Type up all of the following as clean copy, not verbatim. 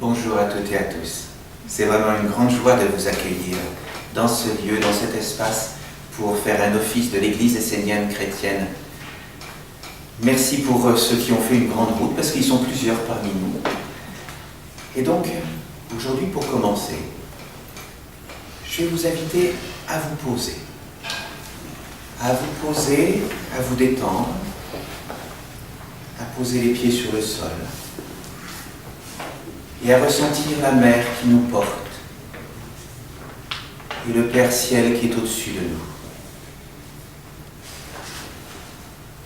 Bonjour à toutes et à tous. C'est vraiment une grande joie de vous accueillir dans ce lieu, dans cet espace, pour faire un office de l'Église essénienne chrétienne. Merci pour ceux qui ont fait une grande route, parce qu'ils sont plusieurs parmi nous. Et donc, aujourd'hui, pour commencer, je vais vous inviter à vous poser. À vous poser, à vous détendre, à poser les pieds sur le sol et à ressentir la mer qui nous porte et le Père Ciel qui est au-dessus de nous.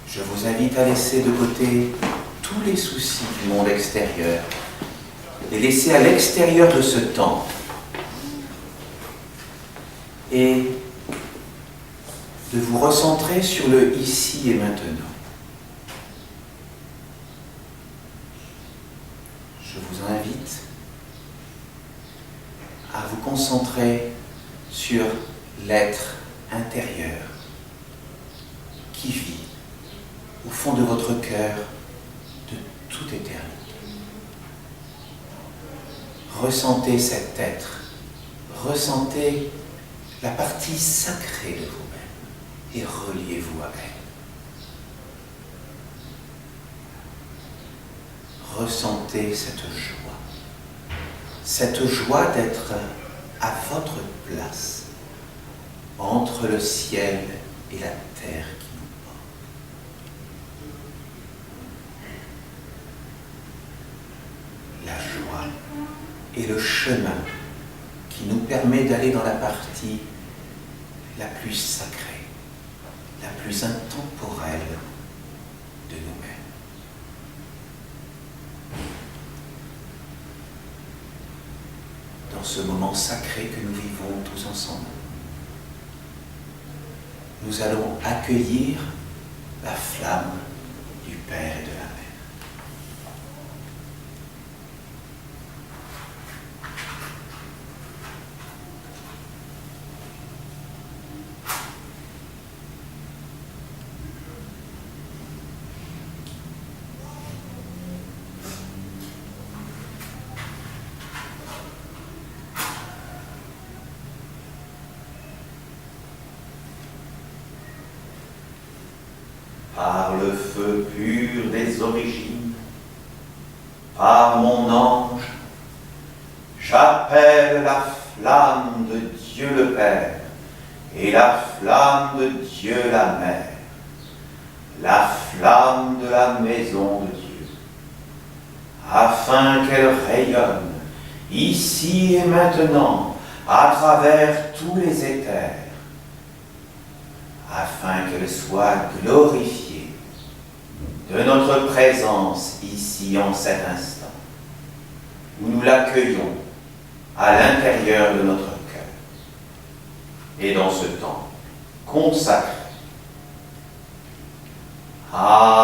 Je vous invite à laisser de côté tous les soucis du monde extérieur, les laisser à l'extérieur de ce temps et de vous recentrer sur le ici et maintenant. Je vous invite à vous concentrer sur l'être intérieur qui vit au fond de votre cœur de toute éternité. Ressentez cet être, ressentez la partie sacrée de vous-même et reliez-vous à elle. Ressentez cette joie d'être à votre place, entre le ciel et la terre qui nous porte. La joie est le chemin qui nous permet d'aller dans la partie la plus sacrée, la plus intemporelle de nous-mêmes. Dans ce moment sacré que nous vivons tous ensemble, nous allons accueillir la flamme du Père et de la Mère. Par le feu pur des origines, par mon ange, j'appelle la flamme de Dieu le Père et la flamme de Dieu la Mère, la flamme de la maison de Dieu, afin qu'elle rayonne ici et maintenant à travers tous les éthers, afin qu'elle soit glorifiée de notre présence ici en cet instant, où nous l'accueillons à l'intérieur de notre cœur. Et dans ce temps consacré, Amen.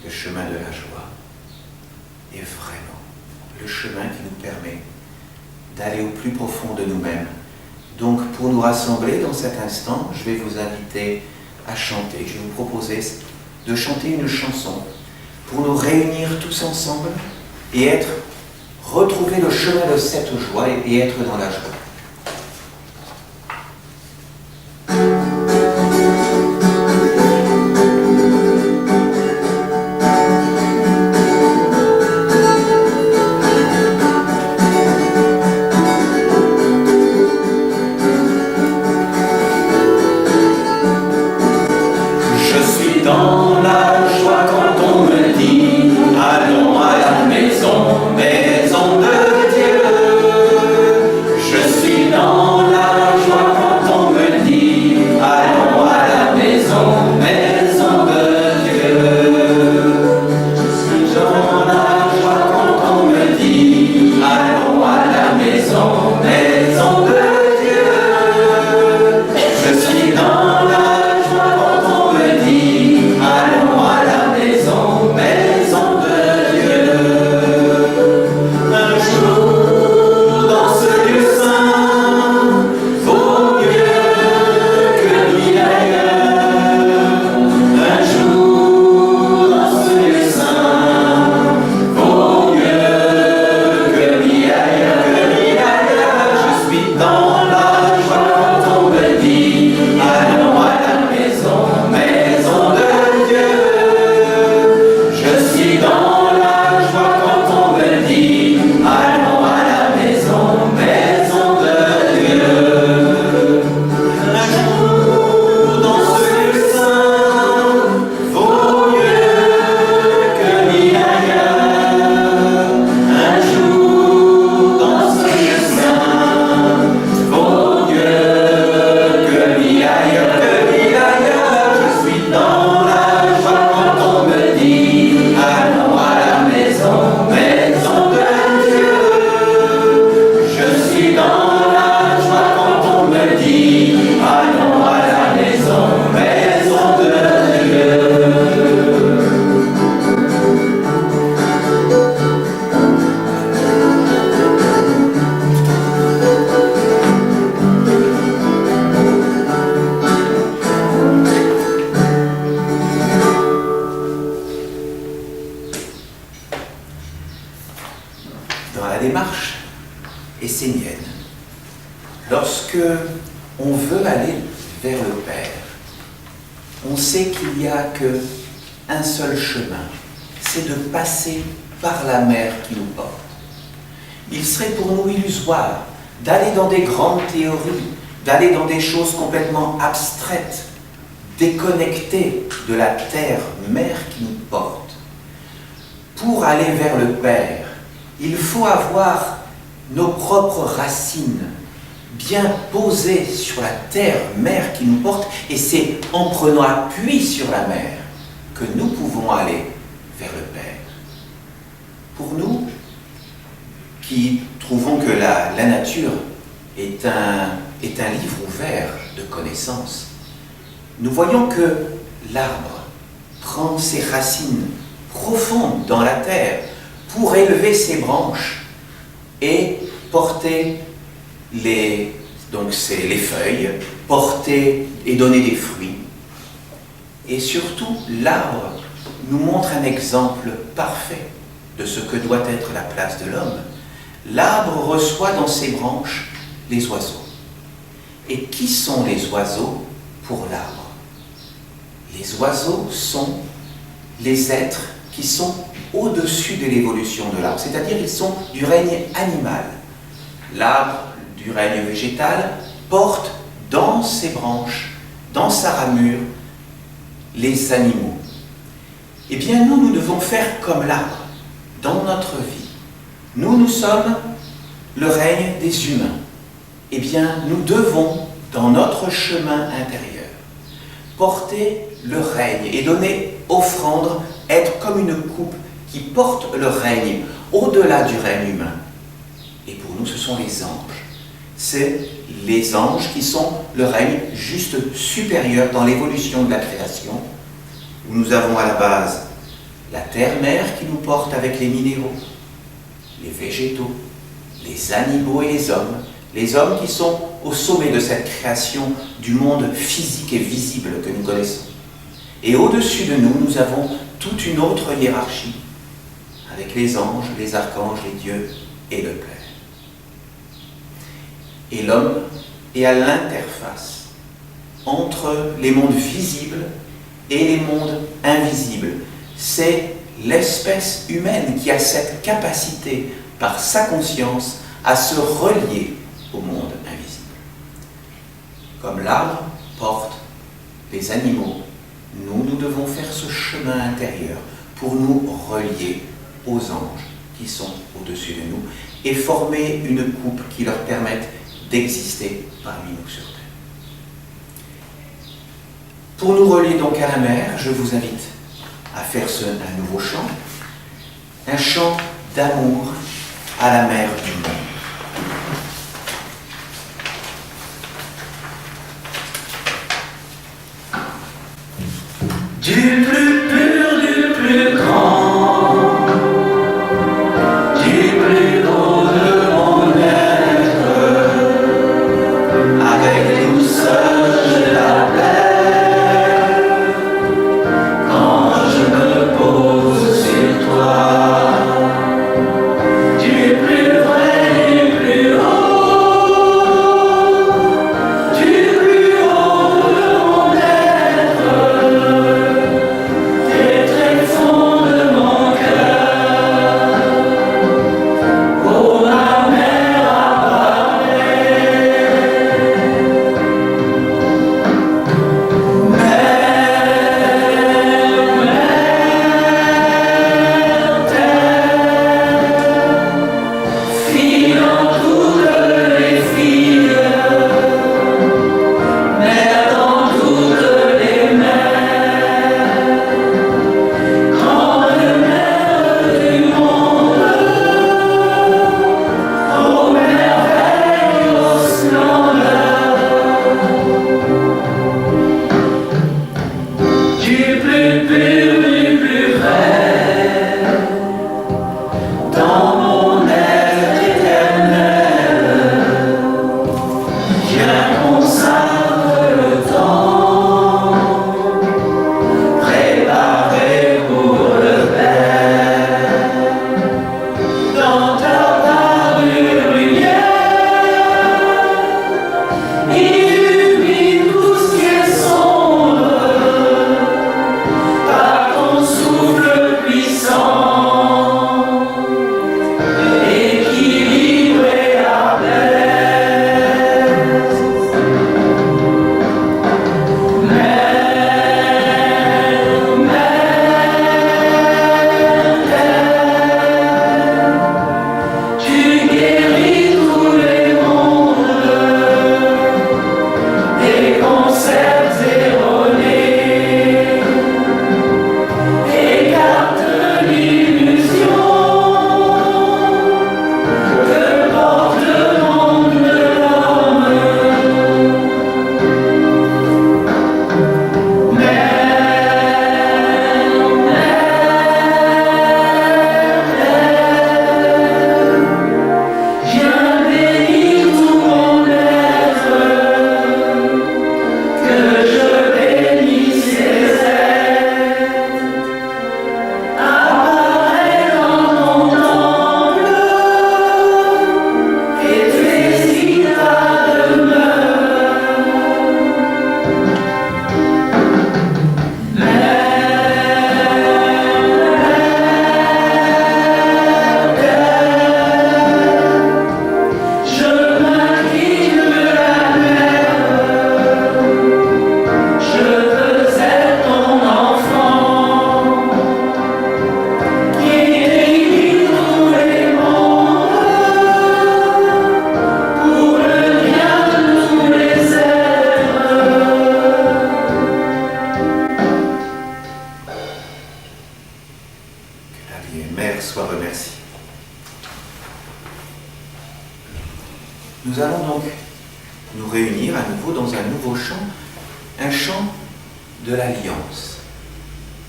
Le chemin de la joie est vraiment le chemin qui nous permet d'aller au plus profond de nous-mêmes. Donc, pour nous rassembler dans cet instant, je vais vous inviter à chanter. Je vais vous proposer de chanter une chanson pour nous réunir tous ensemble et retrouver le chemin de cette joie et être dans la joie. Maison de Dieu, je dans la démarche essénienne, lorsque on veut aller vers le Père, on sait qu'il n'y a qu'un seul chemin, c'est de passer par la mer qui nous porte. Il serait pour nous illusoire d'aller dans des grandes théories, d'aller dans des choses complètement abstraites, déconnectées de la terre-mère qui nous porte. Pour aller vers le Père, il faut avoir nos propres racines bien posées sur la terre-mère qui nous porte, et c'est en prenant appui sur la mer que nous pouvons aller vers le Père. Pour nous, qui trouvons que la nature est un livre ouvert de connaissances, nous voyons que l'arbre prend ses racines profondes dans la terre pour élever ses branches et porter les feuilles, porter et donner des fruits. Et surtout, l'arbre nous montre un exemple parfait de ce que doit être la place de l'homme. L'arbre reçoit dans ses branches les oiseaux. Et qui sont les oiseaux pour l'arbre? Les oiseaux sont les êtres qui sont au-dessus de l'évolution de l'arbre, c'est-à-dire ils sont du règne animal. L'arbre du règne végétal porte dans ses branches, dans sa ramure, les animaux. Eh bien, nous devons faire comme l'arbre dans notre vie. Nous sommes le règne des humains. Eh bien, nous devons, dans notre chemin intérieur, porter le règne et donner offrande, être comme une coupe qui porte le règne au-delà du règne humain. Et pour nous, ce sont les anges. C'est les anges qui sont le règne juste supérieur dans l'évolution de la création, où nous avons à la base la terre-mère qui nous porte avec les minéraux, les végétaux, les animaux et les hommes qui sont au sommet de cette création du monde physique et visible que nous connaissons. Et au-dessus de nous, nous avons toute une autre hiérarchie, avec les anges, les archanges, les dieux et le Père. Et l'homme est à l'interface entre les mondes visibles et les mondes invisibles. C'est l'espèce humaine qui a cette capacité, par sa conscience, à se relier au monde invisible. Comme l'arbre porte les animaux, nous devons faire ce chemin intérieur pour nous relier aux anges qui sont au-dessus de nous et former une coupe qui leur permette d'exister parmi nous sur terre. Pour nous relier donc à la mer, je vous invite à faire un nouveau chant, un chant d'amour à la mer du monde. Du plus pur, du plus grand, du plus beau de mon être, avec douceur je l'appelle, quand je me pose sur toi, du plus vrai, du plus haut de mon être. Nous allons donc nous réunir à nouveau dans un nouveau chant, un chant de l'alliance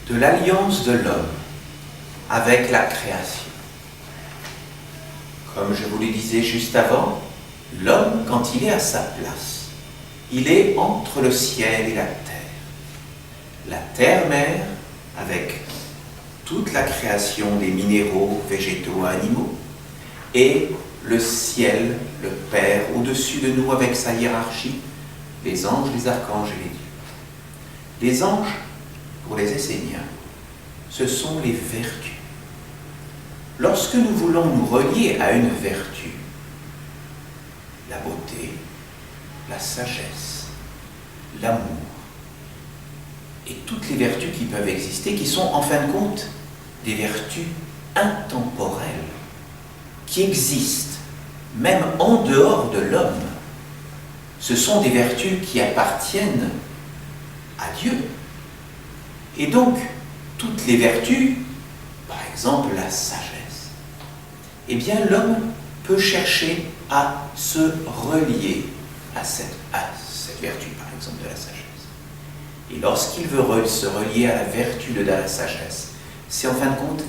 de l'homme avec la création. Comme je vous le disais juste avant, l'homme, quand il est à sa place, il est entre le ciel et la terre. La terre-mère, avec toute la création des minéraux, végétaux, animaux, et le ciel, le Père, au-dessus de nous avec sa hiérarchie, les anges, les archanges et les dieux. Les anges, pour les Esséniens, ce sont les vertus. Lorsque nous voulons nous relier à une vertu, la beauté, la sagesse, l'amour, et toutes les vertus qui peuvent exister, qui sont en fin de compte des vertus intemporelles, qui existent même en dehors de l'homme. Ce sont des vertus qui appartiennent à Dieu. Et donc, toutes les vertus, par exemple la sagesse, eh bien l'homme peut chercher à se relier à cette vertu, par exemple, de la sagesse. Et lorsqu'il veut se relier à la vertu de la sagesse, c'est en fin de compte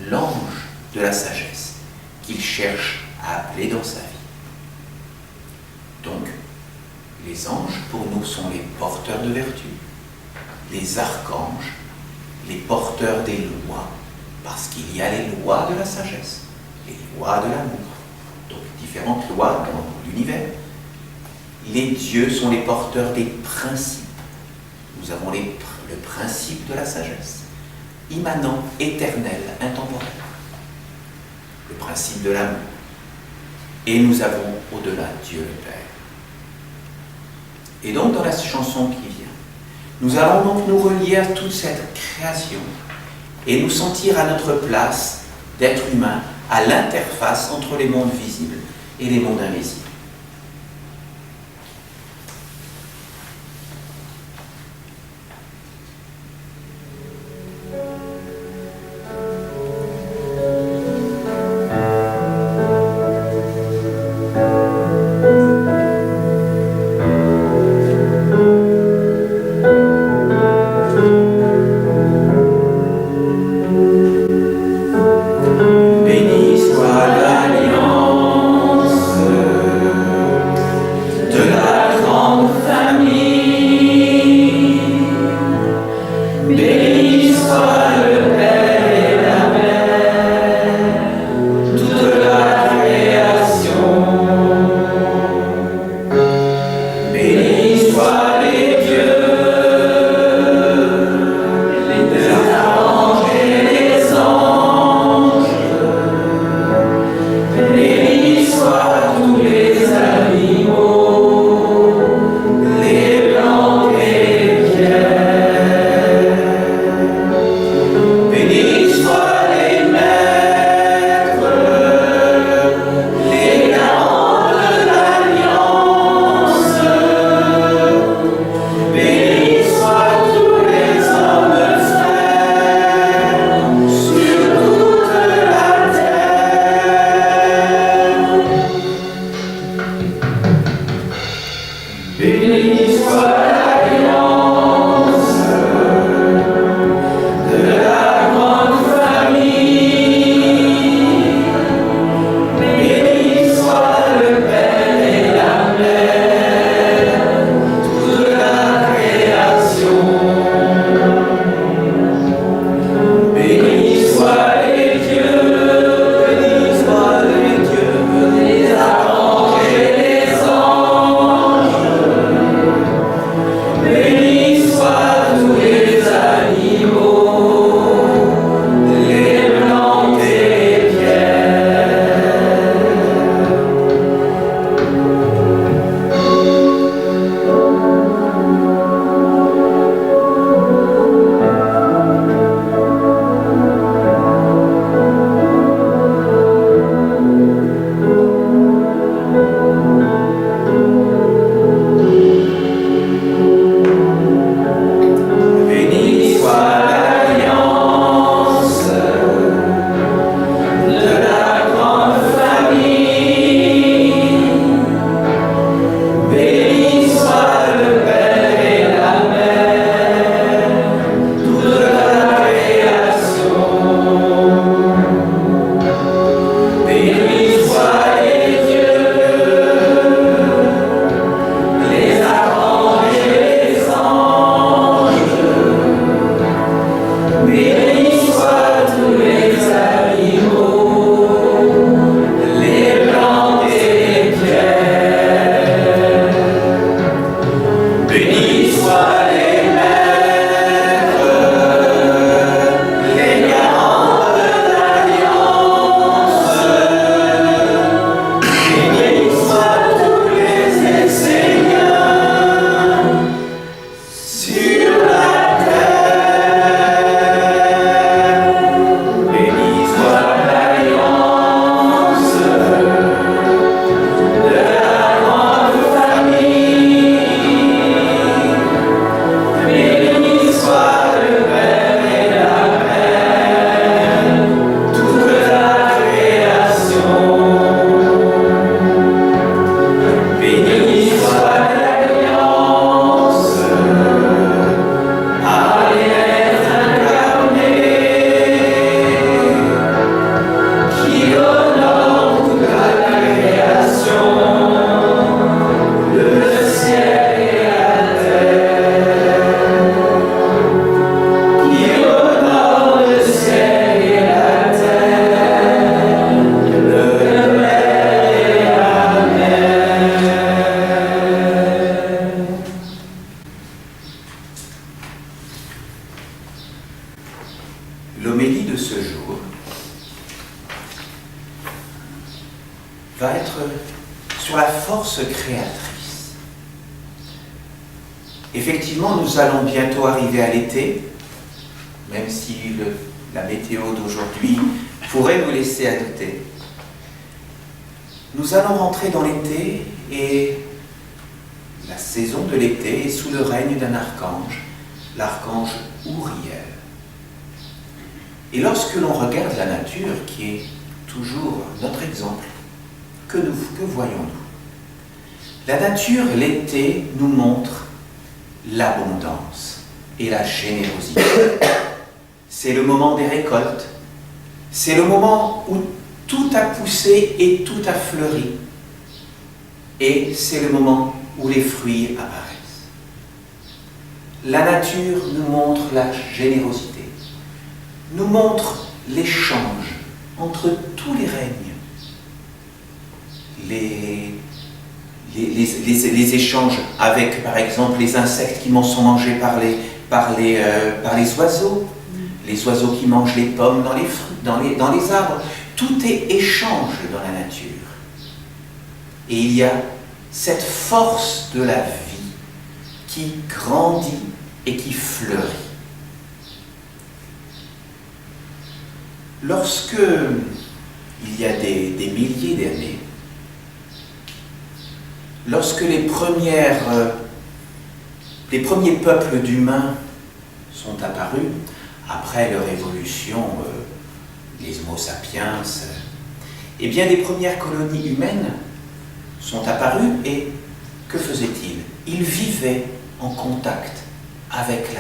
l'ange de la sagesse qu'il cherche à appeler dans sa vie. Donc, les anges, pour nous, sont les porteurs de vertu. Les archanges, les porteurs des lois, parce qu'il y a les lois de la sagesse, les lois de l'amour, donc différentes lois dans l'univers. Les dieux sont les porteurs des principes. Nous avons le principe de la sagesse, immanent, éternel, intemporel. Le principe de l'amour. Et nous avons au-delà Dieu le Père. Et donc dans la chanson qui vient, nous allons donc nous relier à toute cette création et nous sentir à notre place d'être humain à l'interface entre les mondes visibles et les mondes invisibles. Béni soit l'alliance va être sur la force créatrice. Effectivement, nous allons bientôt arriver à l'été, même si la météo d'aujourd'hui pourrait nous laisser à douter. Nous allons rentrer dans l'été et la saison de l'été est sous le règne d'un archange, l'archange Uriel. Et lorsque l'on regarde la nature, qui est toujours notre exemple, que voyons-nous? La nature, l'été, nous montre l'abondance et la générosité. C'est le moment des récoltes. C'est le moment où tout a poussé et tout a fleuri. Et c'est le moment où les fruits apparaissent. La nature nous montre la générosité, nous montre l'échange entre tous les règnes. Les échanges avec, par exemple, les insectes qui sont mangés par les oiseaux, les oiseaux qui mangent les pommes dans les arbres. Tout est échange dans la nature. Et il y a cette force de la vie qui grandit et qui fleurit. Lorsque il y a des milliers d'années, lorsque les premiers peuples d'humains sont apparus, après leur évolution, les Homo sapiens, eh bien les premières colonies humaines sont apparues et que faisaient-ils? Ils vivaient en contact avec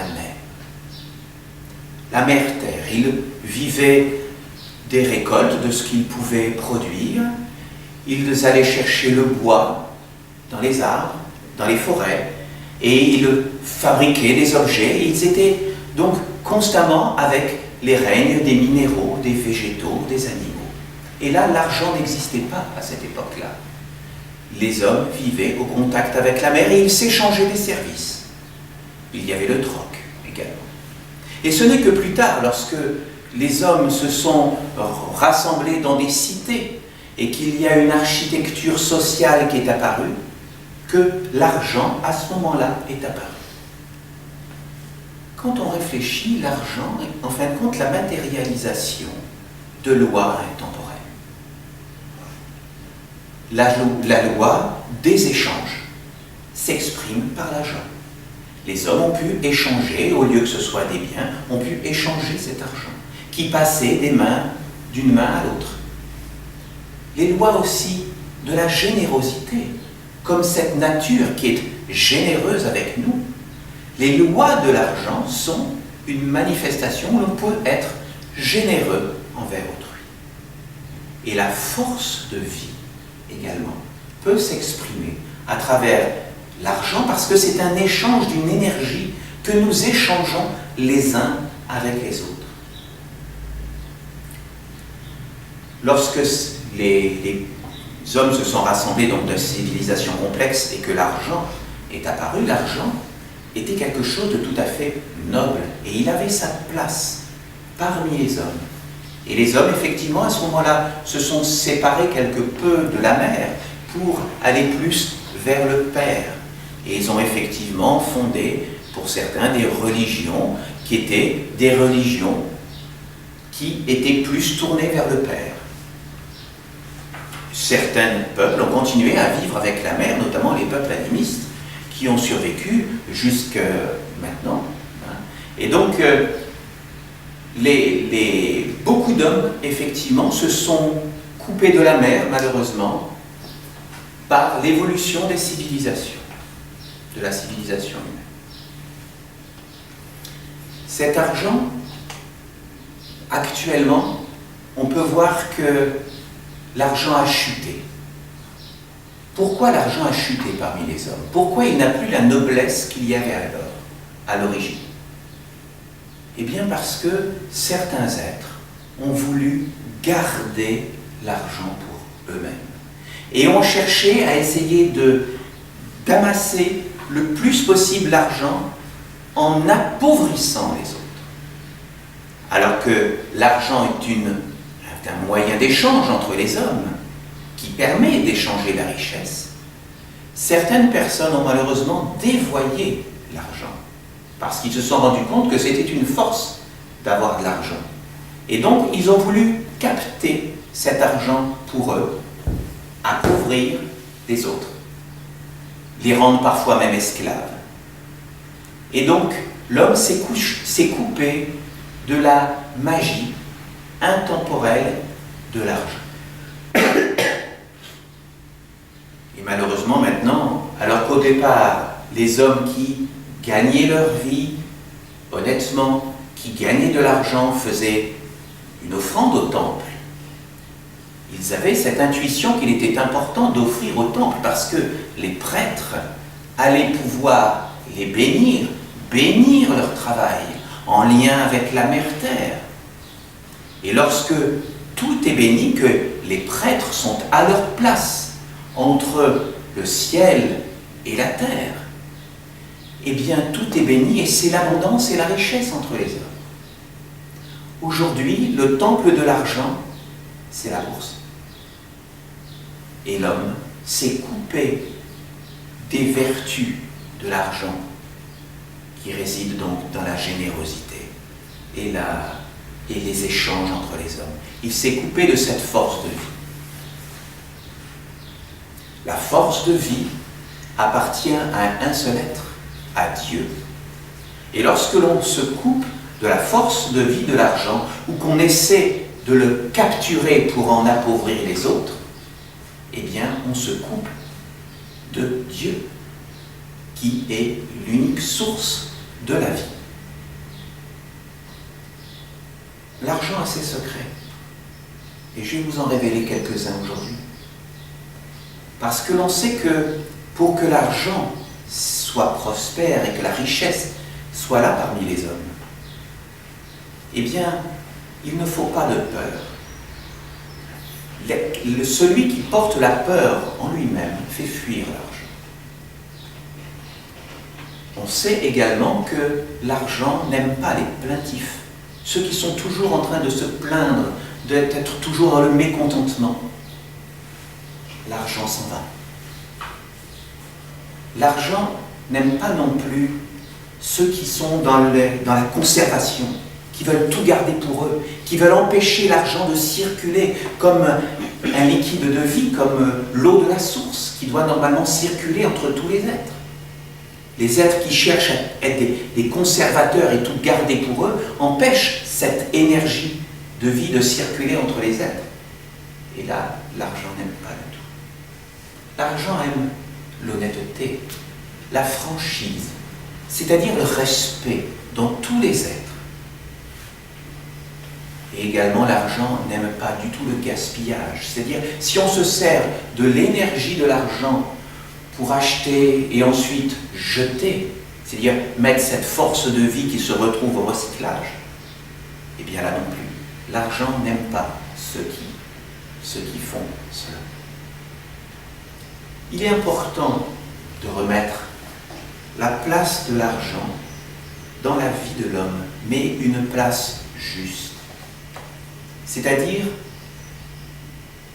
la mère Terre. Ils vivaient des récoltes de ce qu'ils pouvaient produire, ils allaient chercher le bois dans les arbres, dans les forêts, et ils fabriquaient des objets. Ils étaient donc constamment avec les règnes des minéraux, des végétaux, des animaux. Et là, l'argent n'existait pas à cette époque-là. Les hommes vivaient au contact avec la mer et ils s'échangeaient des services. Il y avait le troc également. Et ce n'est que plus tard, lorsque les hommes se sont rassemblés dans des cités et qu'il y a une architecture sociale qui est apparue, que l'argent, à ce moment-là, est apparu. Quand on réfléchit, l'argent est en fin de compte la matérialisation de lois intemporelles. La loi des échanges s'exprime par l'argent. Les hommes ont pu échanger, au lieu que ce soit des biens, ont pu échanger cet argent qui passait d'une main à l'autre. Les lois aussi de la générosité, comme cette nature qui est généreuse avec nous. Les lois de l'argent sont une manifestation où l'on peut être généreux envers autrui. Et la force de vie également peut s'exprimer à travers l'argent parce que c'est un échange d'une énergie que nous échangeons les uns avec les autres. Lorsque les hommes se sont rassemblés dans une civilisation complexe et que l'argent est apparu, l'argent était quelque chose de tout à fait noble et il avait sa place parmi les hommes. Et les hommes, effectivement, à ce moment-là, se sont séparés quelque peu de la mer pour aller plus vers le Père. Et ils ont effectivement fondé, pour certains, des religions qui étaient des religions qui étaient plus tournées vers le Père. Certains peuples ont continué à vivre avec la mer, notamment les peuples animistes, qui ont survécu jusqu'à maintenant. Et donc, beaucoup d'hommes, effectivement, se sont coupés de la mer, malheureusement, par l'évolution des civilisations, de la civilisation humaine. Cet argent, actuellement, on peut voir que l'argent a chuté. Pourquoi l'argent a chuté parmi les hommes? Pourquoi il n'a plus la noblesse qu'il y avait alors, à l'origine? Eh bien parce que certains êtres ont voulu garder l'argent pour eux-mêmes et ont cherché à essayer d'amasser le plus possible l'argent en appauvrissant les autres. Alors que l'argent est un moyen d'échange entre les hommes qui permet d'échanger la richesse, certaines personnes ont malheureusement dévoyé l'argent parce qu'ils se sont rendus compte que c'était une force d'avoir de l'argent. Et donc, ils ont voulu capter cet argent pour eux, appauvrir les autres, les rendre parfois même esclaves. Et donc, l'homme s'est coupé de la magie intemporelle de l'argent. Et malheureusement maintenant, alors qu'au départ, les hommes qui gagnaient leur vie honnêtement, qui gagnaient de l'argent, faisaient une offrande au temple, ils avaient cette intuition qu'il était important d'offrir au temple parce que les prêtres allaient pouvoir les bénir leur travail en lien avec la mère terre. Et lorsque tout est béni, que les prêtres sont à leur place entre le ciel et la terre, eh bien tout est béni et c'est l'abondance et la richesse entre les hommes. Aujourd'hui, le temple de l'argent, c'est la bourse. Et l'homme s'est coupé des vertus de l'argent qui résident donc dans la générosité et les échanges entre les hommes. Il s'est coupé de cette force de vie. La force de vie appartient à un seul être, à Dieu. Et lorsque l'on se coupe de la force de vie de l'argent, ou qu'on essaie de le capturer pour en appauvrir les autres, eh bien, on se coupe de Dieu, qui est l'unique source de la vie. L'argent a ses secrets, et je vais vous en révéler quelques-uns aujourd'hui. Parce que l'on sait que pour que l'argent soit prospère et que la richesse soit là parmi les hommes, eh bien, il ne faut pas de peur. Celui qui porte la peur en lui-même fait fuir l'argent. On sait également que l'argent n'aime pas les plaintifs, ceux qui sont toujours en train de se plaindre, d'être toujours dans le mécontentement. L'argent s'en va. L'argent n'aime pas non plus ceux qui sont dans la conservation, qui veulent tout garder pour eux, qui veulent empêcher l'argent de circuler comme un liquide de vie, comme l'eau de la source, qui doit normalement circuler entre tous les êtres. Les êtres qui cherchent à être des conservateurs et tout garder pour eux, empêchent cette énergie de vie de circuler entre les êtres. Et là, l'argent n'aime pas du tout. L'argent aime l'honnêteté, la franchise, c'est-à-dire le respect dans tous les êtres. Et également, l'argent n'aime pas du tout le gaspillage. C'est-à-dire, si on se sert de l'énergie de l'argent pour acheter et ensuite jeter, c'est-à-dire mettre cette force de vie qui se retrouve au recyclage, eh bien là non plus, l'argent n'aime pas ceux qui font cela. Il est important de remettre la place de l'argent dans la vie de l'homme, mais une place juste. C'est-à-dire,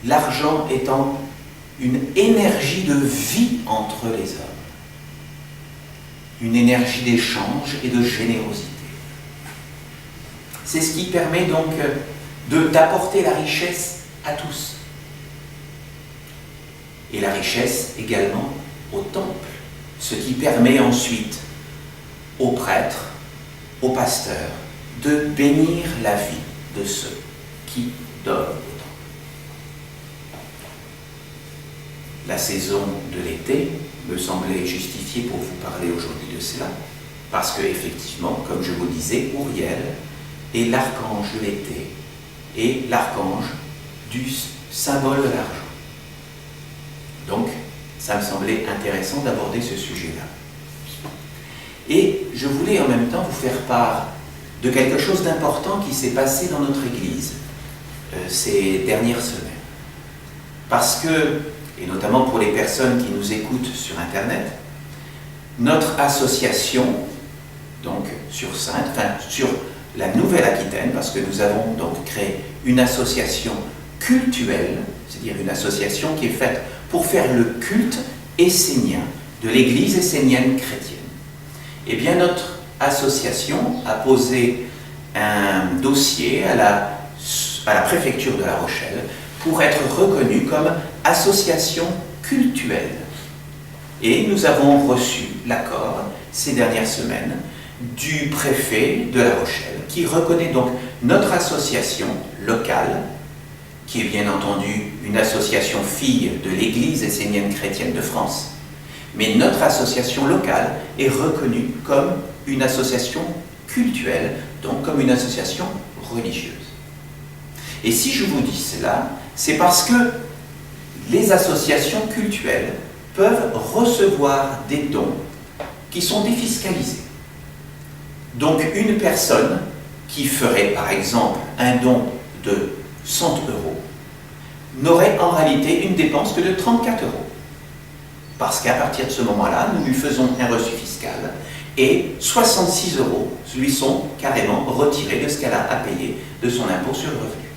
l'argent étant une énergie de vie entre les hommes, une énergie d'échange et de générosité. C'est ce qui permet donc d'apporter la richesse à tous. Et la richesse également au temple, ce qui permet ensuite aux prêtres, aux pasteurs, de bénir la vie de ceux qui donnent au temple. La saison de l'été me semblait justifiée pour vous parler aujourd'hui de cela, parce que effectivement, comme je vous disais, Uriel est l'archange de l'été et l'archange du symbole de l'argent. Donc, ça me semblait intéressant d'aborder ce sujet-là. Et je voulais en même temps vous faire part de quelque chose d'important qui s'est passé dans notre Église ces dernières semaines. Parce que, et notamment pour les personnes qui nous écoutent sur Internet, notre association, donc sur Saintes, enfin sur la Nouvelle-Aquitaine, parce que nous avons donc créé une association cultuelle, c'est-à-dire une association qui est faite pour faire le culte essénien de l'Église essénienne chrétienne. Eh bien, notre association a posé un dossier à la préfecture de La Rochelle pour être reconnue comme association cultuelle. Et nous avons reçu l'accord ces dernières semaines du préfet de La Rochelle qui reconnaît donc notre association locale, qui est bien entendu une association fille de l'Église essénienne chrétienne de France, mais notre association locale est reconnue comme une association cultuelle, donc comme une association religieuse. Et si je vous dis cela, c'est parce que les associations cultuelles peuvent recevoir des dons qui sont défiscalisés. Donc une personne qui ferait par exemple un don de 100 € n'aurait en réalité une dépense que de 34 €. Parce qu'à partir de ce moment-là, nous lui faisons un reçu fiscal et 66 € lui sont carrément retirés de ce qu'elle a à payer de son impôt sur le revenu.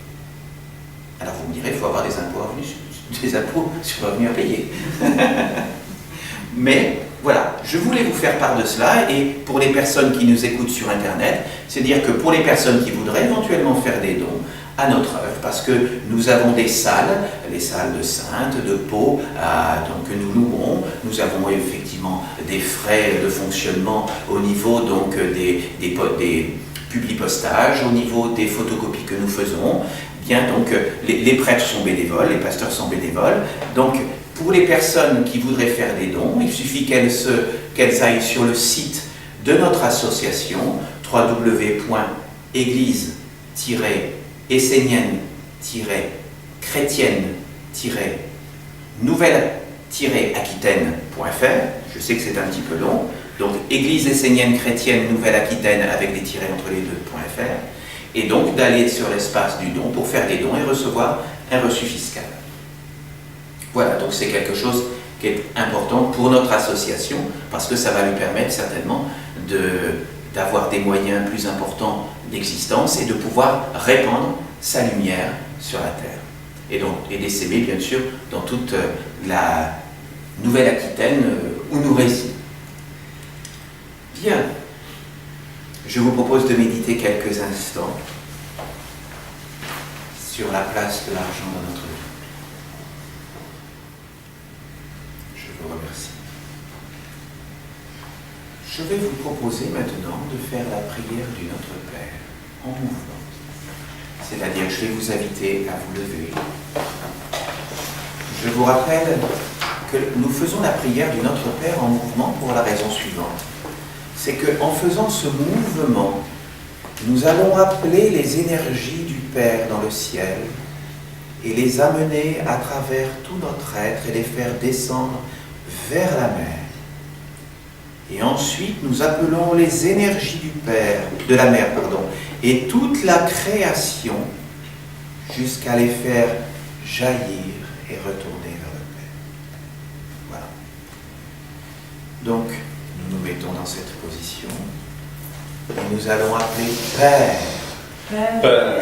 Alors vous me direz, il faut avoir des impôts sur le revenu à payer. Mais voilà, je voulais vous faire part de cela, et pour les personnes qui nous écoutent sur Internet, c'est-à-dire que pour les personnes qui voudraient éventuellement faire des dons à notre œuvre, parce que nous avons des salles, les salles de Saintes, de Pau, donc, que nous louons. Nous avons effectivement des frais de fonctionnement au niveau donc, des publipostages, au niveau des photocopies que nous faisons. Bien, donc, les prêtres sont bénévoles, les pasteurs sont bénévoles. Donc, pour les personnes qui voudraient faire des dons, il suffit qu'elles aillent sur le site de notre association, www.église-essénienne-chrétienne-nouvelle-aquitaine.fr. Je sais que c'est un petit peu long, donc Église essénienne chrétienne Nouvelle-Aquitaine avec des tirets entre les deux.fr, et donc d'aller sur l'espace du don pour faire des dons et recevoir un reçu fiscal. Voilà, donc c'est quelque chose qui est important pour notre association, parce que ça va lui permettre certainement d'avoir des moyens plus importants d'existence et de pouvoir répandre sa lumière sur la terre. Et d'essaimer, bien sûr, dans toute la Nouvelle-Aquitaine où nous résidons. Bien, je vous propose de méditer quelques instants sur la place de l'argent dans notre vie. Je vous remercie. Je vais vous proposer maintenant de faire la prière du Notre Père en mouvement. C'est-à-dire, je vais vous inviter à vous lever. Je vous rappelle que nous faisons la prière du Notre Père en mouvement pour la raison suivante. C'est qu'en faisant ce mouvement, nous allons appeler les énergies du Père dans le ciel et les amener à travers tout notre être et les faire descendre vers la mer. Et ensuite, nous appelons les énergies de la mer, et toute la création jusqu'à les faire jaillir et retourner vers le Père. Voilà. Donc, nous nous mettons dans cette position et nous allons appeler Père. Père. Père.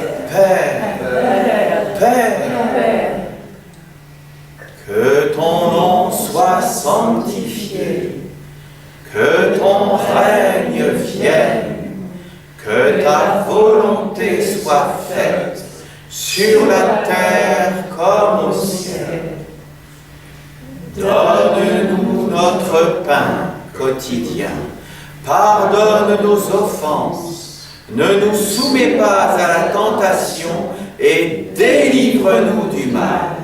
Père. Père. Que ton nom soit sanctifié. Que ton règne vienne, que ta volonté soit faite sur la terre comme au ciel. Donne-nous notre pain quotidien. Pardonne nos offenses. Ne nous soumets pas à la tentation et délivre-nous du mal.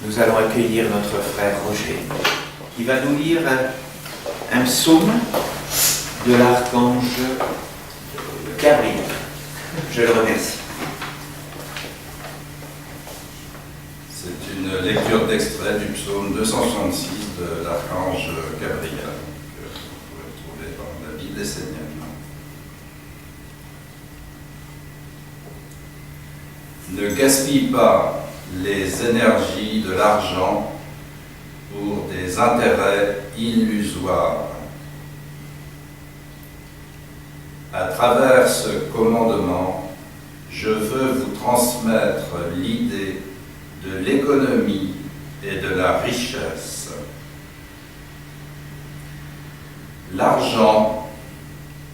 Nous allons accueillir notre frère Roger, qui va nous lire un psaume de l'archange Gabriel. Je le remercie. C'est une lecture d'extrait du psaume 266 de l'archange Gabriel, que vous pouvez trouver dans la Bible essénienne. Ne gaspille pas les énergies de l'argent pour des intérêts illusoires. À travers ce commandement, je veux vous transmettre l'idée de l'économie et de la richesse. L'argent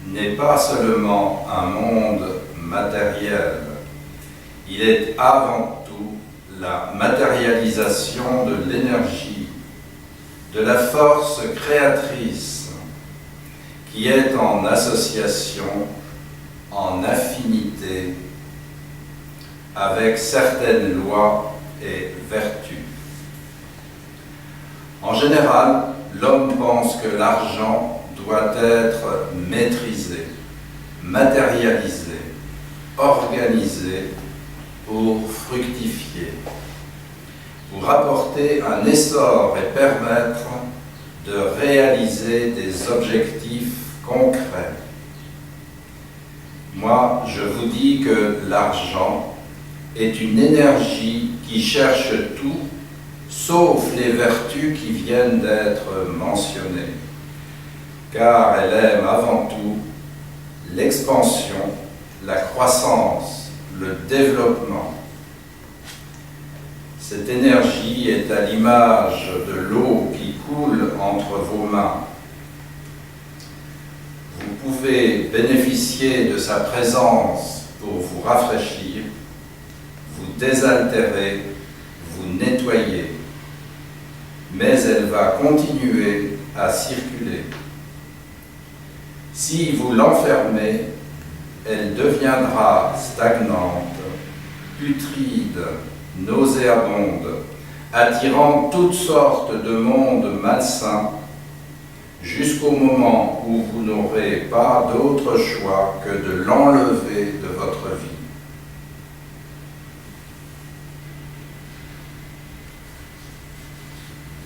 n'est pas seulement un monde matériel, il est avant tout la matérialisation de l'énergie, de la force créatrice qui est en association, en affinité avec certaines lois et vertus. En général, l'homme pense que l'argent doit être maîtrisé, matérialisé, organisé pour fructifier, pour apporter un essor et permettre de réaliser des objectifs concrets. Moi, je vous dis que l'argent est une énergie qui cherche tout, sauf les vertus qui viennent d'être mentionnées, car elle aime avant tout l'expansion, la croissance, le développement. Cette énergie est à l'image de l'eau qui coule entre vos mains. Vous pouvez bénéficier de sa présence pour vous rafraîchir, vous désaltérer, vous nettoyer, mais elle va continuer à circuler. Si vous l'enfermez, elle deviendra stagnante, putride, nauséabonde, attirant toutes sortes de mondes malsains, jusqu'au moment où vous n'aurez pas d'autre choix que de l'enlever de votre vie.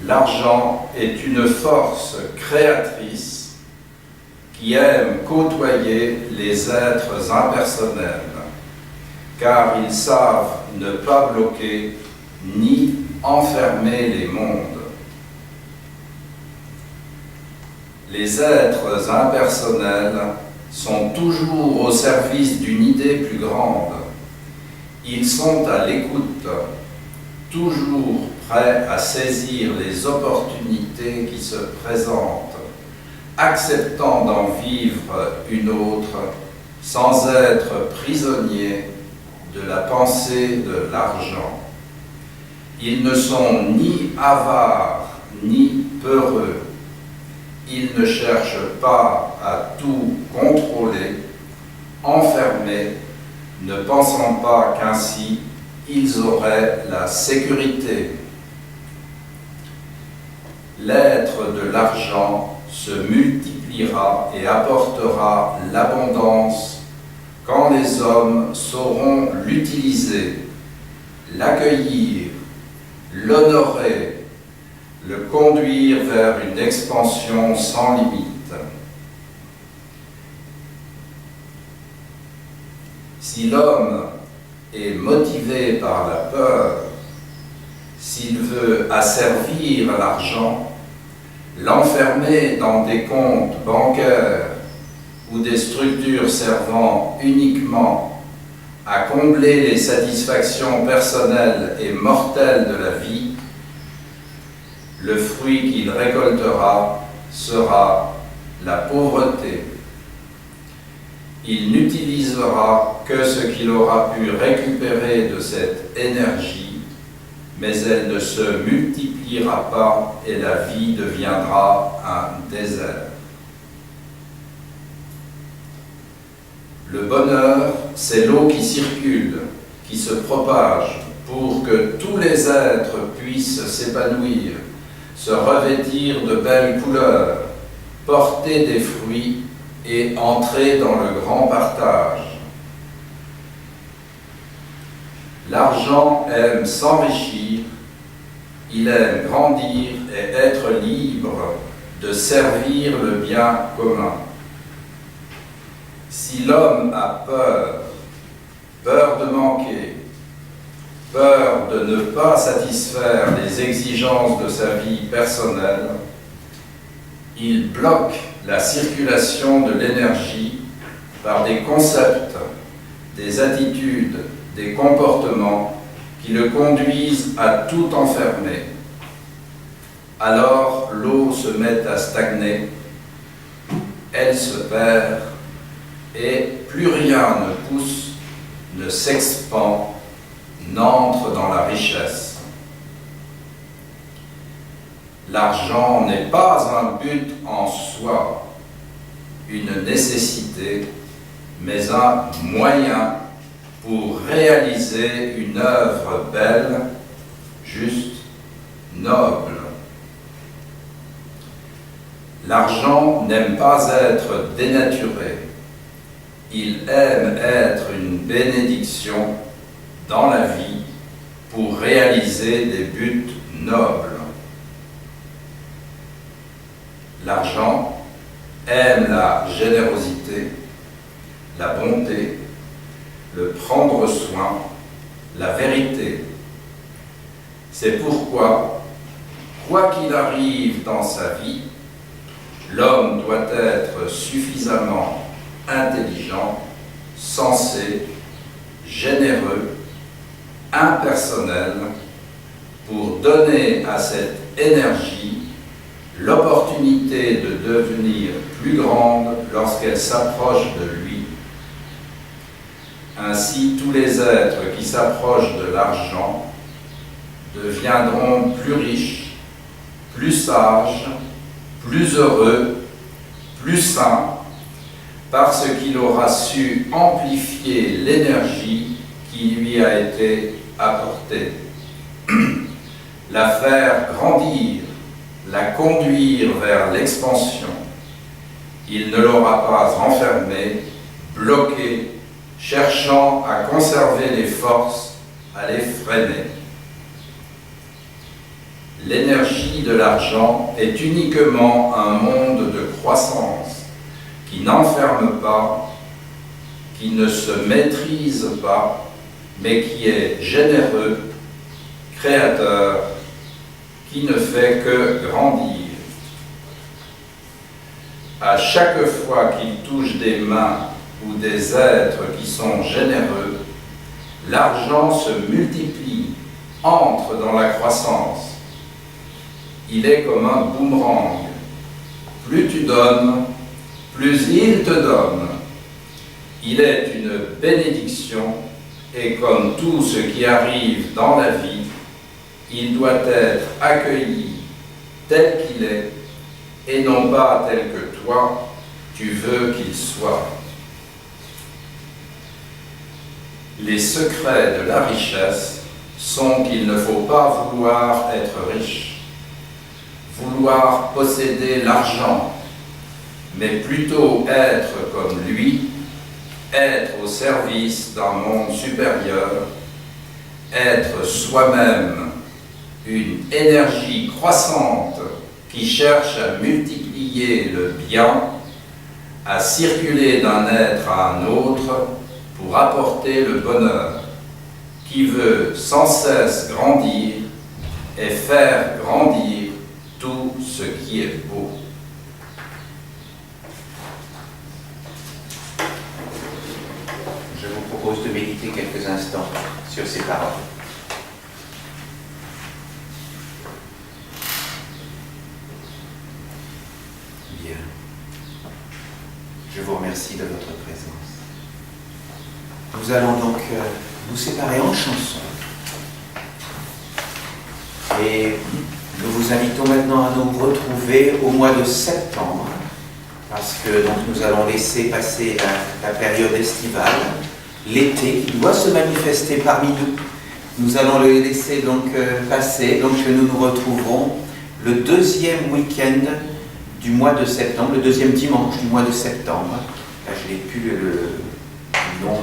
L'argent est une force créatrice qui aime côtoyer les êtres impersonnels, car ils savent ne pas bloquer ni enfermer les mondes. Les êtres impersonnels sont toujours au service d'une idée plus grande. Ils sont à l'écoute, toujours prêts à saisir les opportunités qui se présentent, acceptant d'en vivre une autre, sans être prisonniers de la pensée de l'argent. Ils ne sont ni avares, ni peureux. Ils ne cherchent pas à tout contrôler, enfermer, ne pensant pas qu'ainsi ils auraient la sécurité. L'être de l'argent se multipliera et apportera l'abondance quand les hommes sauront l'utiliser, l'accueillir, l'honorer, le conduire vers une expansion sans limite. Si l'homme est motivé par la peur, s'il veut asservir l'argent, l'enfermer dans des comptes bancaires ou des structures servant uniquement à combler les satisfactions personnelles et mortelles de la vie, le fruit qu'il récoltera sera la pauvreté. Il n'utilisera que ce qu'il aura pu récupérer de cette énergie, mais elle ne se multipliera pas et la vie deviendra un désert. Le bonheur, c'est l'eau qui circule, qui se propage, pour que tous les êtres puissent s'épanouir, se revêtir de belles couleurs, porter des fruits et entrer dans le grand partage. L'argent aime s'enrichir, il aime grandir et être libre de servir le bien commun. Si l'homme a peur, peur de manquer, peur de ne pas satisfaire les exigences de sa vie personnelle, il bloque la circulation de l'énergie par des concepts, des attitudes, des comportements qui le conduisent à tout enfermer. Alors l'eau se met à stagner, elle se perd et plus rien ne pousse, ne s'expand, n'entre dans la richesse. L'argent n'est pas un but en soi, une nécessité, mais un moyen pour réaliser une œuvre belle, juste, noble. L'argent n'aime pas être dénaturé, il aime être une bénédiction dans la vie pour réaliser des buts nobles. L'argent aime la générosité, la bonté, le prendre soin, la vérité. C'est pourquoi, quoi qu'il arrive dans sa vie, l'homme doit être suffisamment intelligent, sensé, généreux, impersonnel pour donner à cette énergie l'opportunité de devenir plus grande lorsqu'elle s'approche de lui. Ainsi, tous les êtres qui s'approchent de l'argent deviendront plus riches, plus sages, plus heureux, plus sains, parce qu'il aura su amplifier l'énergie qui lui a été apportée, la faire grandir, la conduire vers l'expansion. Il ne l'aura pas renfermée, bloquée, cherchant à conserver les forces, à les freiner. L'énergie de l'argent est uniquement un monde de croissance qui n'enferme pas, qui ne se maîtrise pas, mais qui est généreux, créateur, qui ne fait que grandir. À chaque fois qu'il touche des mains ou des êtres qui sont généreux, l'argent se multiplie, entre dans la croissance. Il est comme un boomerang. Plus tu donnes, plus il te donne. Il est une bénédiction et comme tout ce qui arrive dans la vie, il doit être accueilli tel qu'il est et non pas tel que toi, tu veux qu'il soit. Les secrets de la richesse sont qu'il ne faut pas vouloir être riche, vouloir posséder l'argent, mais plutôt être comme lui, être au service d'un monde supérieur, être soi-même une énergie croissante qui cherche à multiplier le bien, à circuler d'un être à un autre pour apporter le bonheur, qui veut sans cesse grandir et faire grandir tout ce qui est beau. Je vous propose de méditer quelques instants sur ces paroles. Bien. Je vous remercie de votre présence. Nous allons donc nous séparer en chansons. Et nous vous invitons maintenant à nous retrouver au mois de septembre, parce que donc, nous allons laisser passer la période estivale, l'été qui doit se manifester parmi nous. Nous allons le laisser donc passer, donc nous nous retrouverons le deuxième week-end du mois de septembre, le deuxième dimanche du mois de septembre. Là, je n'ai plus le nom,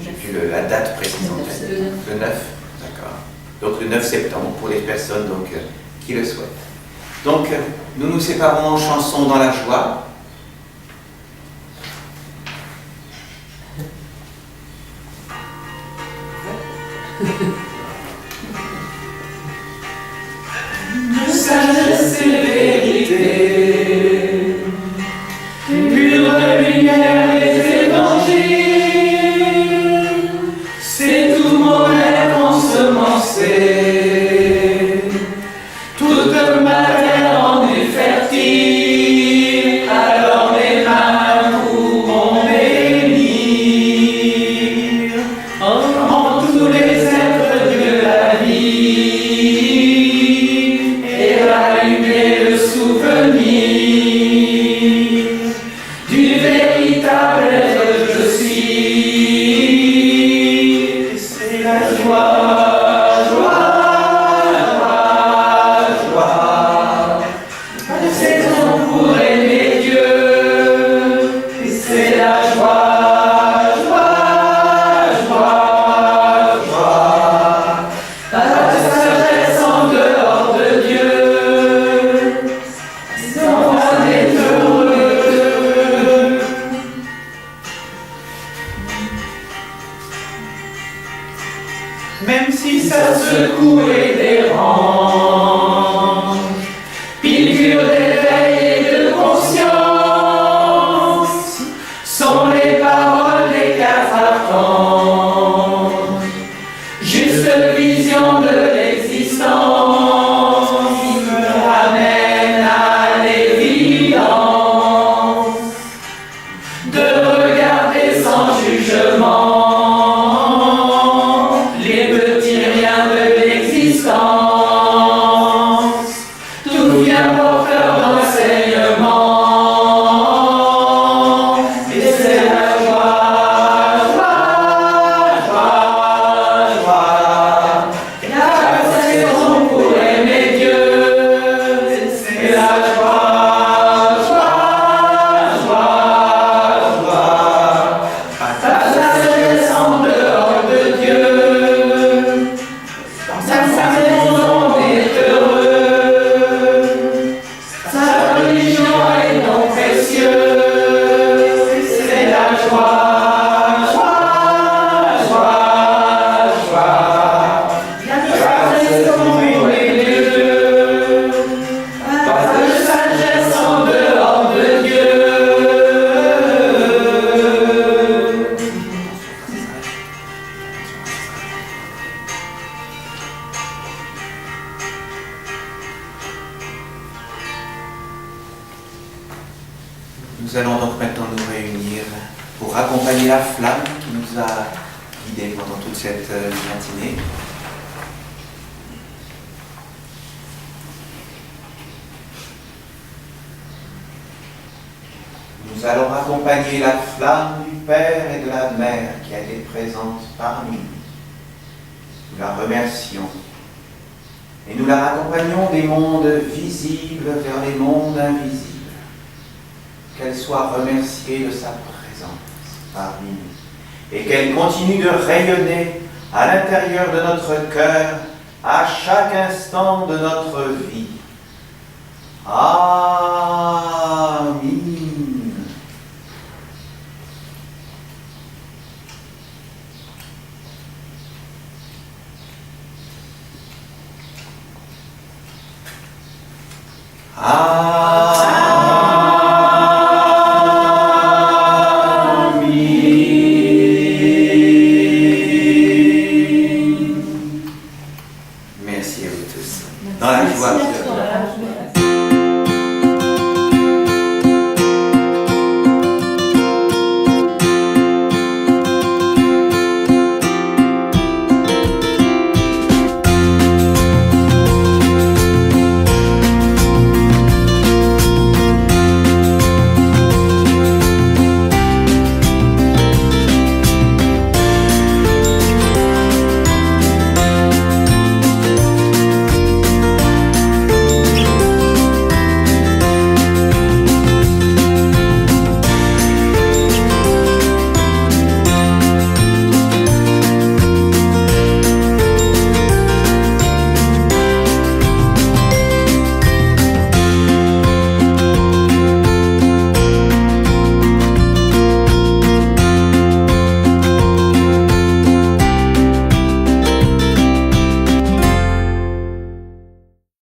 j'ai plus la date précise en tête. Le 9, d'accord. Donc le 9 septembre pour les personnes donc, qui le souhaitent. Donc nous nous séparons en chansons dans la joie. Nous allons donc maintenant nous réunir pour accompagner la flamme qui nous a guidés pendant toute cette matinée. Nous allons accompagner la flamme du Père et de la Mère qui a été présente parmi nous. Nous la remercions et nous la raccompagnons des mondes visibles vers les mondes invisibles. Qu'elle soit remerciée de sa présence parmi nous et qu'elle continue de rayonner à l'intérieur de notre cœur à chaque instant de notre vie. Amen. Amen.